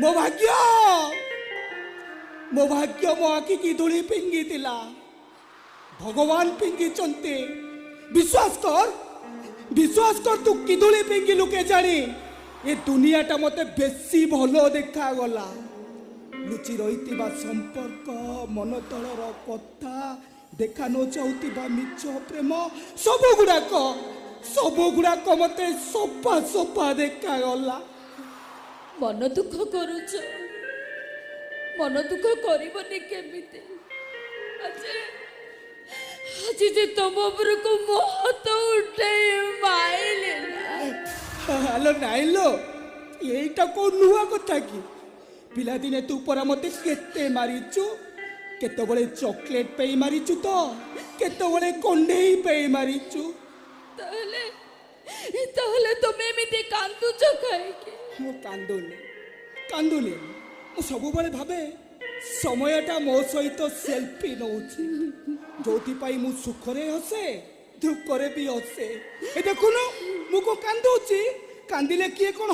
ମୋ ଭାଗ୍ୟ ମୋ ଭାଗ୍ୟ ମୋ ଆଖି କି ଧୂଳି ପିଙ୍ଗିଥିଲା। ଭଗବାନ ପିଙ୍ଗିଛନ୍ତି। ବିଶ୍ୱାସ କର ତୁ କି ଧୂଳି ପିଙ୍ଗିଲୁ କେଜାଣି ଏ ଦୁନିଆଟା ମତେ ବେଶୀ ଭଲ ଦେଖାଗଲା। ଲୁଚି ରହିଥିବା ସମ୍ପର୍କ, ମନ ତଳର କଥା, ଦେଖା ନ ଚାହୁଥିବା ମିଛ ପ୍ରେମ ସବୁଗୁଡାକ ମତେ ସଫା ସଫା ଦେଖାଗଲା। ମନ ଦୁଃଖ କରୁଛ, ମନ ଦୁଃଖ କରିବନି କେମିତି? ଆଜି ଯେ ତମ ଉପରକୁ ମୋ ହାତ ଉଠେଇ ମାଇଲେ ନା। ହ୍ୟାଲୋ ନାଇଲୋ, ଏଇଟା କୋଉ ନୂଆ କଥା କି? ପିଲାଦିନେ ତୁ ପରା ମତେ କେତେ ମାରିଛୁ। କେତେବେଳେ ଚକଲେଟ ପାଇଁ ମାରିଛୁ ତ, କେତେବେଳେ କଣ୍ଢେଇ ପାଇଁ ମାରିଛୁ। ତାହେଲେ ତମେ ଏମିତି କାନ୍ଦୁଛ କାହିଁକି? ମୁଁ କାନ୍ଦୁନି। ମୁଁ ସବୁବେଳେ ଭାବେ ସମୟଟା ମୋ ସହିତ ସେଲ୍ଫି ନଉଛି। ଯୋଉଥିପାଇଁ ମୁଁ ସୁଖରେ ହସେ, ଦୁଃଖରେ ବି ହସେ। ଏ ଦେଖୁନୁ ମୁଁ କଣ କାନ୍ଦୁଛି? କାନ୍ଦିଲେ କିଏ କଣ